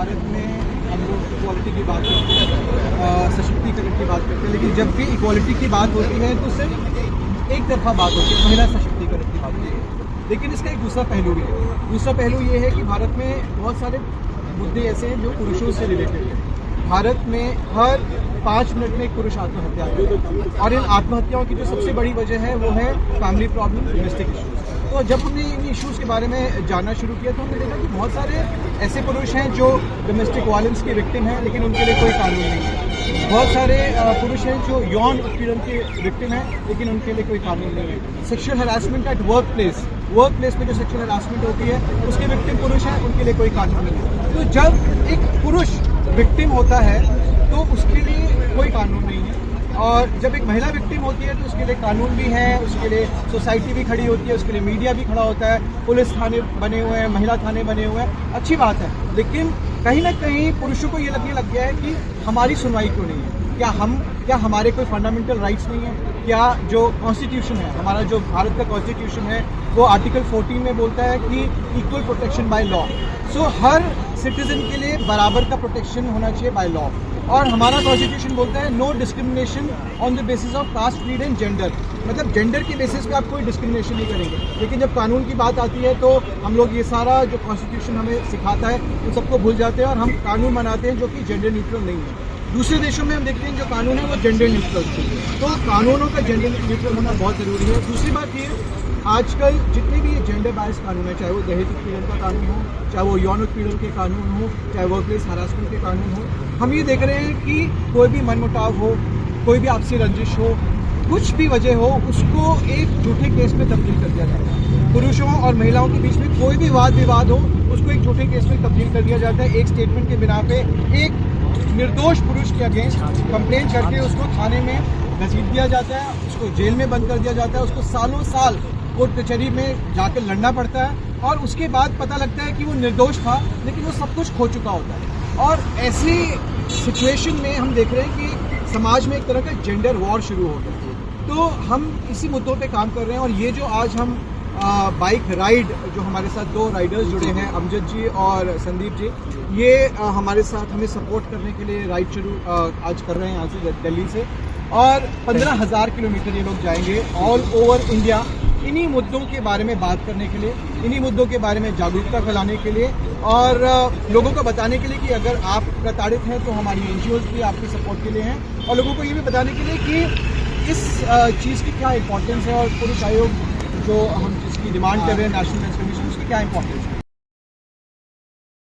भारत में हम लोग इक्वालिटी की बात करते हैं, सशक्तिकरण की बात करते हैं, लेकिन जब भी इक्वालिटी की बात होती है तो सिर्फ एक तरफा बात होती है, महिला सशक्तिकरण की बात होती है। लेकिन इसका एक दूसरा पहलू भी है। दूसरा पहलू ये है कि भारत में बहुत सारे मुद्दे ऐसे हैं जो पुरुषों से रिलेटेड हैं। भारत में हर 5 मिनट में एक पुरुष आत्महत्या करता है, और इन आत्महत्याओं की जो सबसे बड़ी वजह है वो है फैमिली प्रॉब्लम, डोमेस्टिक इश्यूज। तो जब हमने इन इश्यूज़ के बारे में जानना शुरू किया तो हमने देखा कि बहुत सारे ऐसे पुरुष हैं जो डोमेस्टिक वायलेंस के विक्टिम हैं, लेकिन उनके लिए कोई कानून नहीं है। बहुत सारे पुरुष हैं जो यौन उत्पीड़न के विक्टिम हैं, लेकिन उनके लिए कोई कानून नहीं है। Sexual harassment at work place में जो सेक्सुअल हरासमेंट होती है उसके विक्टिम पुरुष हैं, उनके लिए कोई कानून नहीं है। तो जब एक पुरुष विक्टिम होता है तो उसके लिए कोई कानून नहीं है, और जब एक महिला विक्टिम होती है तो उसके लिए कानून भी है, उसके लिए सोसाइटी भी खड़ी होती है, उसके लिए मीडिया भी खड़ा होता है, पुलिस थाने बने हुए हैं, महिला थाने बने हुए हैं, अच्छी बात है। लेकिन कहीं ना कहीं पुरुषों को ये लगने लग गया है कि हमारी सुनवाई क्यों नहीं है, क्या हमारे कोई फंडामेंटल राइट्स नहीं है, क्या जो कॉन्स्टिट्यूशन है, हमारा जो भारत का कॉन्स्टिट्यूशन है वो आर्टिकल 14 में बोलता है कि equal protection by law. So her citizen के लिए बराबर का प्रोटेक्शन होना चाहिए बाय लॉ, और हमारा कॉन्स्टिट्यूशन बोलता है no discrimination on the basis of caste, creed and gender. मतलब जेंडर के बेसिस पे आप कोई डिस्क्रिमिनेशन नहीं करेंगे। लेकिन जब कानून की बात आती है तो हम लोग ये सारा जो कॉन्स्टिट्यूशन हमें सिखाता है उन सबको भूल जाते हैं और हम कानून बनाते हैं जो कि जेंडर न्यूट्रल नहीं है। दूसरे देशों में हम देखते हैं जो कानून है वो जेंडर न्यूट्रल है, तो कानूनों का जेंडर न्यूट्रल होना बहुत ज़रूरी है। दूसरी बात ये, आजकल जितने भी ये जेंडर बायस कानून है, चाहे वो दहेज उत्पीड़न का कानून हो, चाहे वो यौन उत्पीड़न के कानून हो, चाहे वर्क प्लेस हरासमेंट के कानून हो, हम ये देख रहे हैं कि कोई भी मनमुटाव हो, कोई भी आपसी रंजिश हो, कुछ भी वजह हो, उसको एक झूठे केस में तब्दील कर दिया जाता है। पुरुषों और महिलाओं के बीच में कोई भी वाद विवाद हो उसको एक झूठे केस में तब्दील कर दिया जाता है। एक स्टेटमेंट के बिना पे एक निर्दोष पुरुष के अगेंस्ट कंप्लेंट करके उसको थाने में घसीट दिया जाता है, उसको जेल में बंद कर दिया जाता है, उसको सालों साल कोर्ट कचहरी में जाकर लड़ना पड़ता है, और उसके बाद पता लगता है कि वो निर्दोष था लेकिन वो सब कुछ खो चुका होता है। और ऐसी सिचुएशन में हम देख रहे हैं कि समाज में एक तरह का जेंडर वॉर शुरू हो गया। तो हम इसी मुद्दों पे काम कर रहे हैं, और ये जो आज हम बाइक राइड, जो हमारे साथ 2 राइडर्स जुड़े हैं, अमजद जी और संदीप जी, ये हमारे साथ हमें सपोर्ट करने के लिए राइड शुरू आज कर रहे हैं यहाँ से दिल्ली से, और 15,000 किलोमीटर ये लोग जाएंगे ऑल ओवर इंडिया इन्हीं मुद्दों के बारे में बात करने के लिए, इन्हीं मुद्दों के बारे में जागरूकता फैलाने के लिए, और लोगों को बताने के लिए कि अगर आप प्रताड़ित हैं तो हमारी NGOs भी आपकी सपोर्ट के लिए हैं, और लोगों को ये भी बताने के लिए कि इस चीज़ की क्या इंपॉर्टेंस है, और पुरुष आयोग जो हम जिसकी डिमांड कर रहे हैं नेशनल मेंस कमीशन, उसकी क्या इंपॉर्टेंस है।